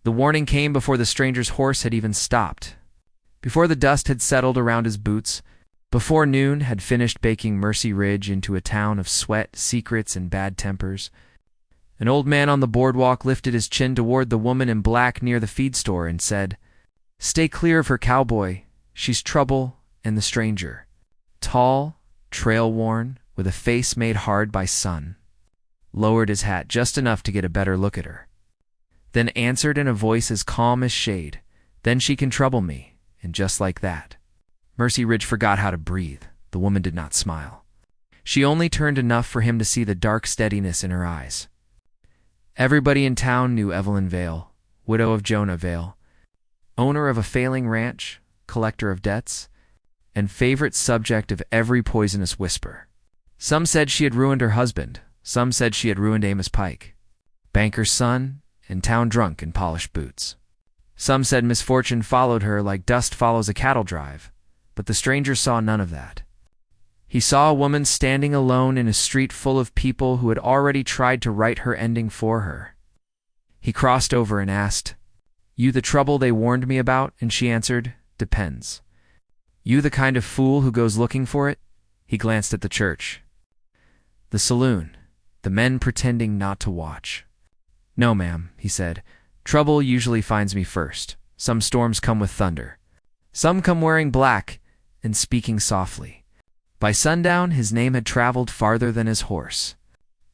The warning came before the stranger's horse had even stopped, before the dust had settled around his boots, before noon had finished baking Mercy Ridge into a town of sweat, secrets, and bad tempers. An old man on the boardwalk lifted his chin toward the woman in black near the feed store and said, "Stay clear of her, cowboy. She's trouble and the stranger." Tall, trail-worn, with a face made hard by sun. Lowered his hat just enough to get a better look at her. Then answered in a voice as calm as shade, "Then she can trouble me." And just like that, Mercy Ridge forgot how to breathe. The woman did not smile. She only turned enough for him to see the dark steadiness in her eyes. Everybody in town knew Evelyn Vale, widow of Jonah Vale, owner of a failing ranch, collector of debts, and favorite subject of every poisonous whisper. Some said she had ruined her husband. Some said she had ruined Amos Pike, banker's son and town drunk in polished boots. Some said misfortune followed her like dust follows a cattle drive, but the stranger saw none of that. He saw a woman standing alone in a street full of people who had already tried to write her ending for her. He crossed over and asked, "You the trouble they warned me about?" And she answered, "Depends." "You the kind of fool who goes looking for it?" He glanced at the church. The saloon, the men pretending not to watch. "No, ma'am," he said. "Trouble usually finds me first. Some storms come with thunder. Some come wearing black and speaking softly." By sundown, his name had traveled farther than his horse.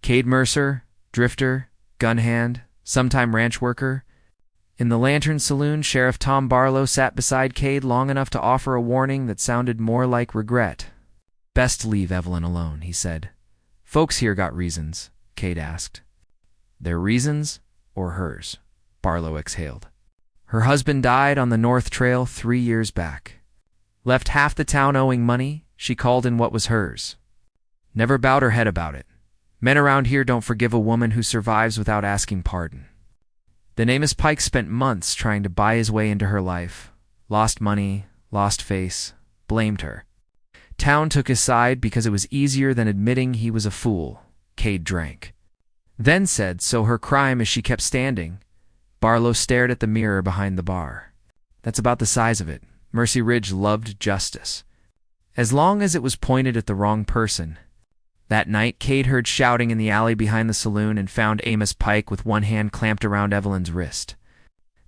Cade Mercer, drifter, gun hand, sometime ranch worker. In the Lantern Saloon, Sheriff Tom Barlow sat beside Cade long enough to offer a warning that sounded more like regret. "Best leave Evelyn alone," he said. "Folks here got reasons," Cade asked. "Their reasons or hers?" Barlow exhaled. "Her husband died on the North Trail 3 years back. Left half the town owing money. She called in what was hers. Never bowed her head about it. Men around here don't forgive a woman who survives without asking pardon. Then Amos Pike spent months trying to buy his way into her life. Lost money, lost face, blamed her. Town took his side because it was easier than admitting he was a fool. Cade drank. Then said, so her crime is she kept standing. Barlow stared at the mirror behind the bar. That's about the size of it. Mercy Ridge loved justice, as long as it was pointed at the wrong person. That night, Cade heard shouting in the alley behind the saloon and found Amos Pike with one hand clamped around Evelyn's wrist,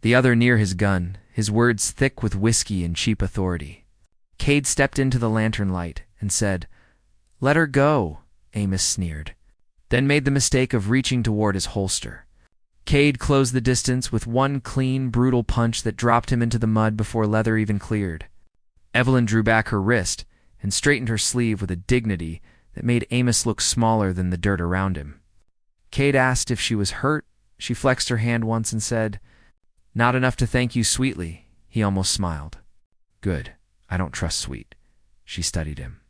the other near his gun, his words thick with whiskey and cheap authority. Cade stepped into the lantern light and said, "Let her go," Amos sneered, then made the mistake of reaching toward his holster. Cade closed the distance with one clean, brutal punch that dropped him into the mud before leather even cleared. Evelyn drew back her wrist and straightened her sleeve with a dignity that made Amos look smaller than the dirt around him. Cade asked if she was hurt. She flexed her hand once and said, "Not enough to thank you sweetly." He almost smiled. "Good. I don't trust sweet." She studied him,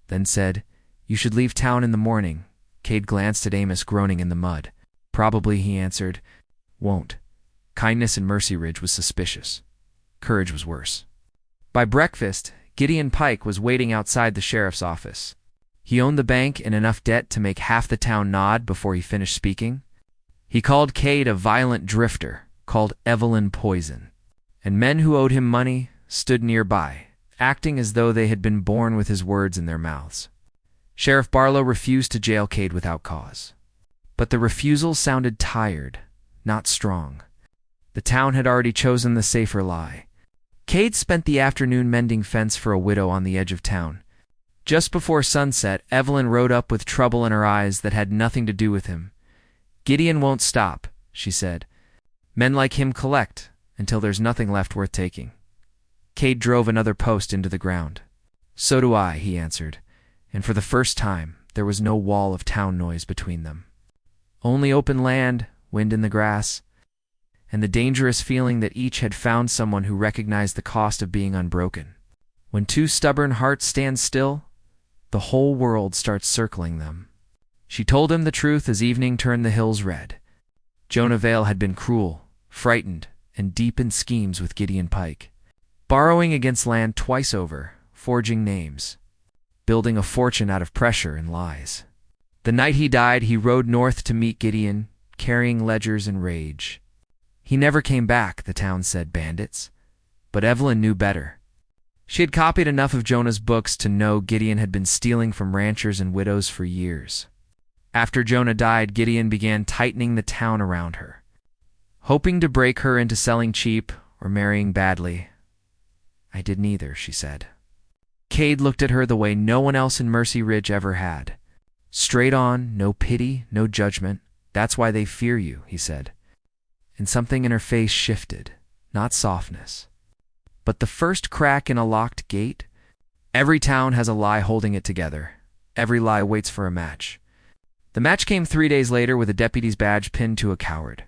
then said, "You should leave town in the morning." Cade glanced at Amos groaning in the mud. "Probably," he answered. "Won't." Kindness in Mercy Ridge was suspicious. Courage was worse. By breakfast, Gideon Pike was waiting outside the sheriff's office. He owned the bank and enough debt to make half the town nod before he finished speaking. He called Cade a violent drifter, called Evelyn poison, and men who owed him money stood nearby, acting as though they had been born with his words in their mouths. Sheriff Barlow refused to jail Cade without cause. But the refusal sounded tired, not strong. The town had already chosen the safer lie. Cade spent the afternoon mending fence for a widow on the edge of town. Just before sunset, Evelyn rode up with trouble in her eyes that had nothing to do with him. "Gideon won't stop," she said. "Men like him collect until there's nothing left worth taking." Cade drove another post into the ground. "So do I," he answered, and for the first time there was no wall of town noise between them. Only open land, wind in the grass, and the dangerous feeling that each had found someone who recognized the cost of being unbroken. When two stubborn hearts stand still, the whole world starts circling them. She told him the truth as evening turned the hills red. Jonah Vale had been cruel, frightened, and deep in schemes with Gideon Pike, borrowing against land twice over, forging names, building a fortune out of pressure and lies. The night he died, he rode north to meet Gideon, carrying ledgers and rage. He never came back, the town said. Bandits. But Evelyn knew better. She had copied enough of Jonah's books to know Gideon had been stealing from ranchers and widows for years. After Jonah died, Gideon began tightening the town around her, hoping to break her into selling cheap or marrying badly. I did neither, she said. Cade looked at her the way no one else in Mercy Ridge ever had. Straight on, no pity, no judgment. That's why they fear you, he said. And something in her face shifted, not softness, but the first crack in a locked gate. Every town has a lie holding it together. Every lie waits for a match. The match came 3 days later with a deputy's badge pinned to a coward.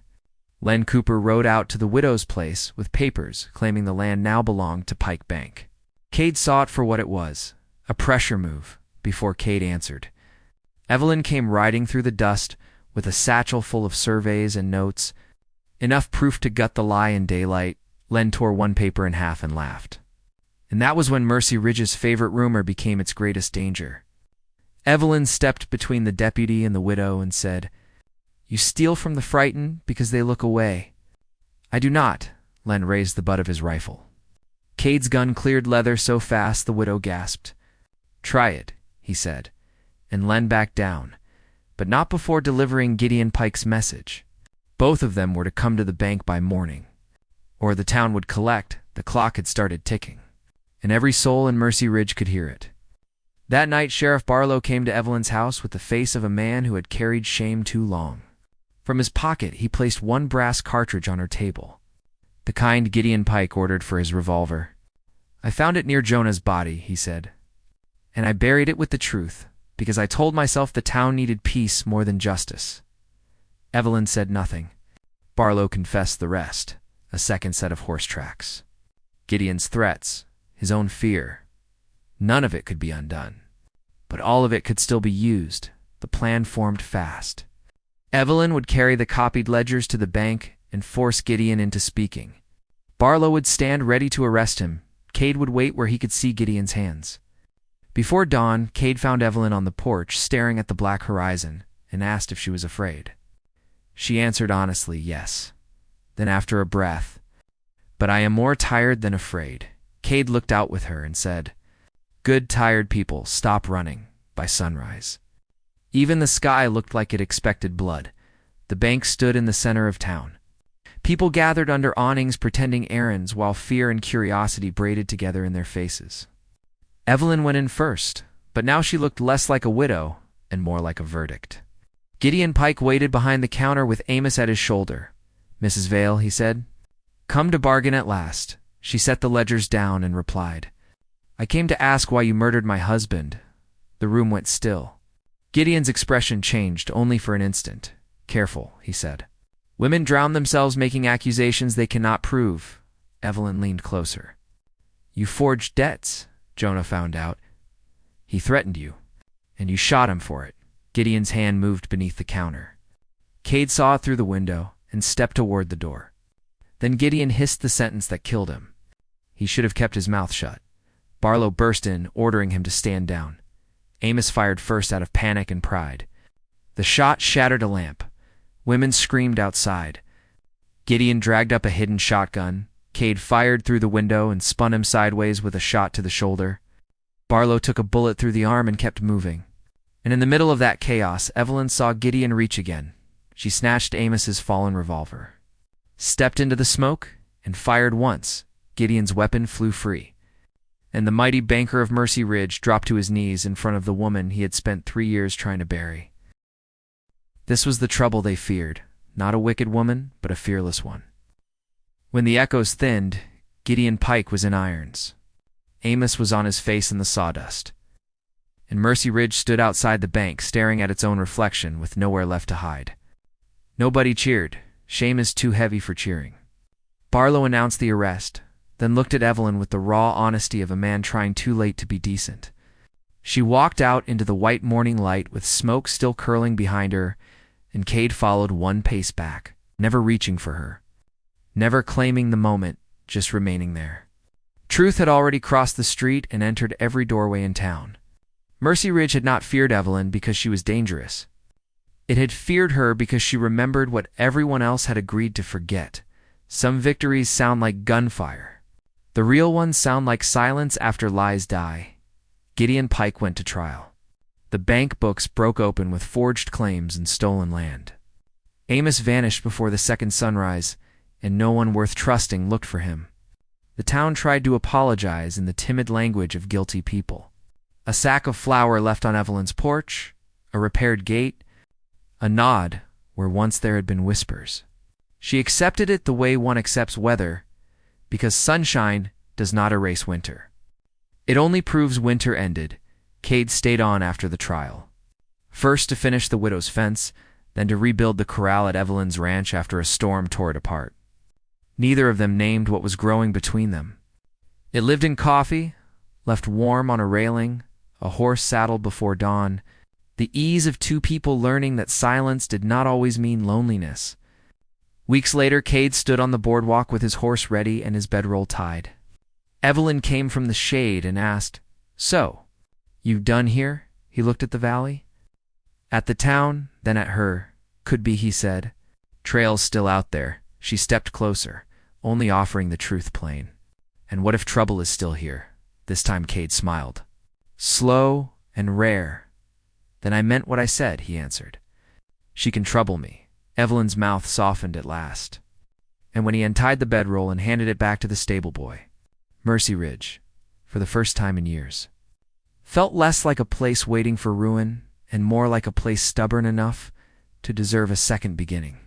Len Cooper rode out to the widow's place with papers claiming the land now belonged to Pike Bank. Cade saw it for what it was, a pressure move, before Cade answered. Evelyn came riding through the dust with a satchel full of surveys and notes, enough proof to gut the lie in daylight. Len tore one paper in half and laughed. And that was when Mercy Ridge's favorite rumor became its greatest danger. Evelyn stepped between the deputy and the widow and said, "You steal from the frightened because they look away." "I do not." Len raised the butt of his rifle. Cade's gun cleared leather so fast the widow gasped. "Try it," he said, and Len backed down, but not before delivering Gideon Pike's message. Both of them were to come to the bank by morning, or the town would collect. The clock had started ticking, and every soul in Mercy Ridge could hear it. That night, Sheriff Barlow came to Evelyn's house with the face of a man who had carried shame too long. From his pocket, he placed one brass cartridge on her table, the kind Gideon Pike ordered for his revolver. "I found it near Jonah's body," he said, "and I buried it with the truth, because I told myself the town needed peace more than justice." Evelyn said nothing. Barlow confessed the rest, a second set of horse tracks. Gideon's threats, his own fear, none of it could be undone. But all of it could still be used. The plan formed fast. Evelyn would carry the copied ledgers to the bank and force Gideon into speaking. Barlow would stand ready to arrest him. Cade would wait where he could see Gideon's hands. Before dawn, Cade found Evelyn on the porch, staring at the black horizon, and asked if she was afraid. She answered honestly, yes. Then after a breath, "But I am more tired than afraid." Cade looked out with her and said, "Good tired people stop running by sunrise." Even the sky looked like it expected blood. The bank stood in the center of town. People gathered under awnings pretending errands while fear and curiosity braided together in their faces. Evelyn went in first, but now she looked less like a widow and more like a verdict. Gideon Pike waited behind the counter with Amos at his shoulder. "Mrs. Vale," he said, "come to bargain at last." She set the ledgers down and replied, "I came to ask why you murdered my husband." The room went still. Gideon's expression changed only for an instant. "Careful," he said. "Women drown themselves making accusations they cannot prove." Evelyn leaned closer. "You forged debts," Jonah found out. "He threatened you, and you shot him for it." Gideon's hand moved beneath the counter. Cade saw it through the window and stepped toward the door. Then Gideon hissed the sentence that killed him. He should have kept his mouth shut. Barlow burst in, ordering him to stand down. Amos fired first out of panic and pride. The shot shattered a lamp. Women screamed outside. Gideon dragged up a hidden shotgun. Cade fired through the window and spun him sideways with a shot to the shoulder. Barlow took a bullet through the arm and kept moving. And in the middle of that chaos, Evelyn saw Gideon reach again. She snatched Amos's fallen revolver, stepped into the smoke, and fired once. Gideon's weapon flew free, and the mighty banker of Mercy Ridge dropped to his knees in front of the woman he had spent 3 years trying to bury. This was the trouble they feared, not a wicked woman, but a fearless one. When the echoes thinned, Gideon Pike was in irons. Amos was on his face in the sawdust, and Mercy Ridge stood outside the bank staring at its own reflection with nowhere left to hide. Nobody cheered. Shame is too heavy for cheering. Barlow announced the arrest, then looked at Evelyn with the raw honesty of a man trying too late to be decent. She walked out into the white morning light with smoke still curling behind her, and Cade followed 1 pace back, never reaching for her, never claiming the moment, just remaining there. Truth had already crossed the street and entered every doorway in town. Mercy Ridge had not feared Evelyn because she was dangerous. It had feared her because she remembered what everyone else had agreed to forget, Some victories sound like gunfire. The real ones sound like silence after lies die. Gideon Pike went to trial. The bank books broke open with forged claims and stolen land. Amos vanished before the second sunrise, and no one worth trusting looked for him. The town tried to apologize in the timid language of guilty people. A sack of flour left on Evelyn's porch, a repaired gate, a nod where once there had been whispers. She accepted it the way one accepts weather, because sunshine does not erase winter. It only proves winter ended. Cade stayed on after the trial. First to finish the widow's fence, then to rebuild the corral at Evelyn's ranch after a storm tore it apart. Neither of them named what was growing between them. It lived in coffee, left warm on a railing, a horse saddled before dawn, the ease of two people learning that silence did not always mean loneliness. Weeks later, Cade stood on the boardwalk with his horse ready and his bedroll tied. Evelyn came from the shade and asked, "So, you've done here?" He looked at the valley. At the town, then at her. "Could be," he said. "Trail's still out there." She stepped closer, only offering the truth plain. "And what if trouble is still here?" This time Cade smiled. "Slow and rare." "Then I meant what I said," he answered. "She can trouble me." Evelyn's mouth softened at last. And when he untied the bedroll and handed it back to the stable boy, Mercy Ridge, for the first time in years, felt less like a place waiting for ruin and more like a place stubborn enough to deserve a second beginning.